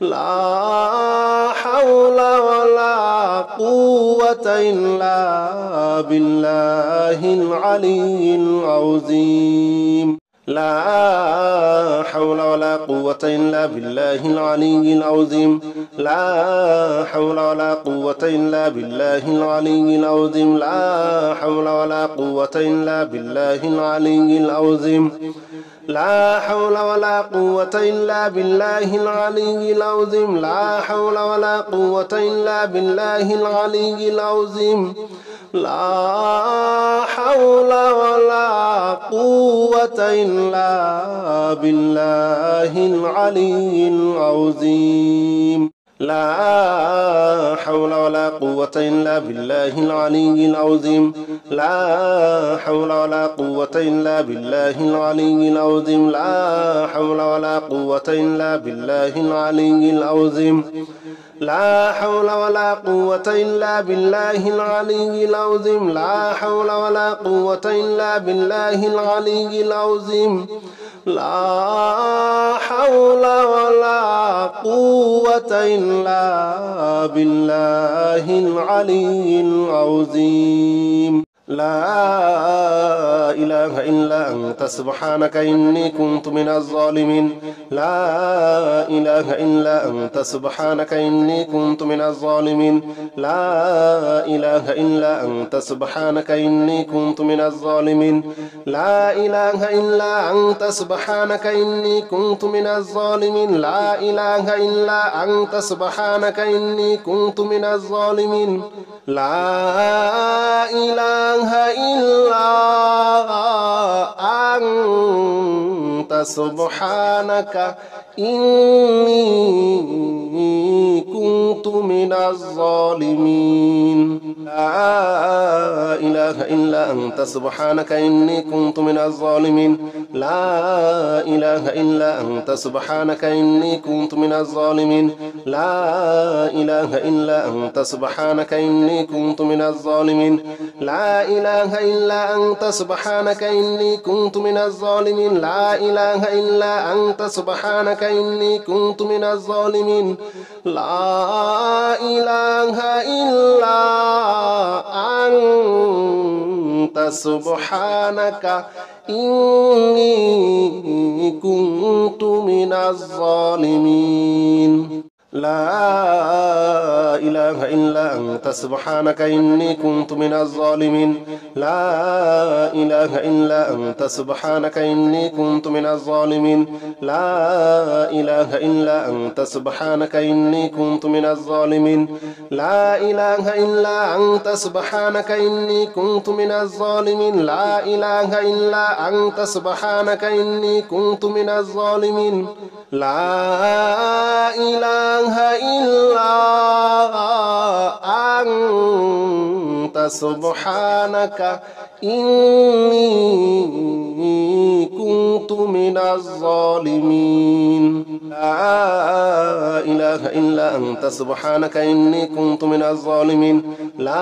لا حول ولا قوة إلا بالله العلي العظيم لا حول ولا قوة إلا بالله العلي العظيم لا حول ولا قوة إلا بالله العلي العظيم لا حول ولا قوة إلا بالله العلي العظيم لا حول ولا قوة إلا بالله العلي العظيم لا حول ولا قوة إلا بالله العلي العظيم لا حول ولا قوة إلا بالله العلي العظيم لا حول ولا قوة إلا بالله العلي العظيم لا حول ولا قوة إلا بالله العلي العظيم لا حول ولا قوة إلا بالله العلي العظيم لا حول ولا قوة إلا بالله العلي العظيم لا حول ولا قوة إلا بالله العلي العظيم لا حول ولا قوة إلا بالله العلي العظيم لا إله إلا أنت سبحانك إني كنت من الظالمين لا إله إلا أنت سبحانك إني كنت من الظالمين لا إله إلا أنت سبحانك إني كنت من الظالمين لا إله إلا أنت سبحانك إني كنت من الظالمين لا إله إلا أنت سبحانك إني كنت من الظالمين لا إله إلا أنت سبحانك إني كنت من الظالمين لا إله إلا أنت سبحانك إني كنت من الظالمين لا إله إلا أنت سبحانك إني كنت من الظالمين لا إله إلا أنت سبحانك إني كنت من الظالمين لا إله إلا أنت سبحانك إني كنت من الظالمين لا إله إلا أنت سبحانك إني كنت من الظالمين لا إله إلا أنت سبحانك إني كنت من الظالمين لا إله إلا أنت سبحانك إني كنت من الظالمين لا إله إلا أنت سبحانك إني كنت من الظالمين لا إله إلا أنت سبحانك إني كنت من الظالمين لا إله إلا أنت سبحانك إني كنت من الظالمين لا إله إلا أنت سبحانك إني كنت من الظالمين لا إله إلا أنت سبحانك إني كنت من الظالمين لا إله إلا أنت سبحانك إني كنت من الظالمين لا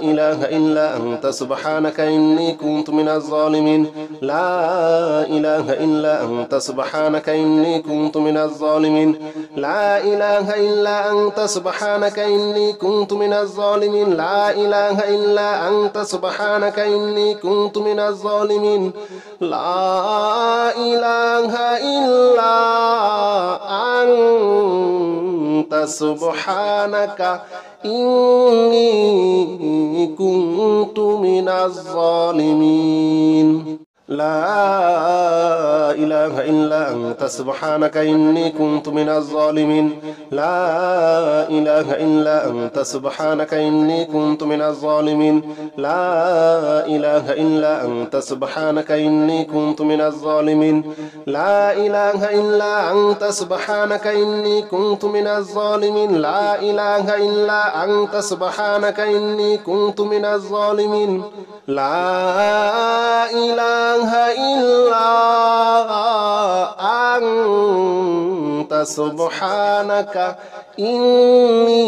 إله إلا أنت سبحانك إني كنت من الظالمين لا إله إلا أنت سبحانك إني كنت من الظالمين لا إله إلا أنت سبحانك إني كنت من الظالمين لا إله إلا أنت سبحانك إني كنت من الظالمين لا إله إلا أنت سبحانك إني كنت من الظالمين لا إله إلا أنت سبحانك إني كنت من الظالمين لا إله إلا أنت سبحانك إني كنت من الظالمين لا إله إلا أنت سبحانك إني كنت من الظالمين لا إله إلا أنت سبحانك إني كنت من الظالمين لا إله إلا أنت سبحانك إني كنت من الظالمين لا إله إلا أنت سبحانك إني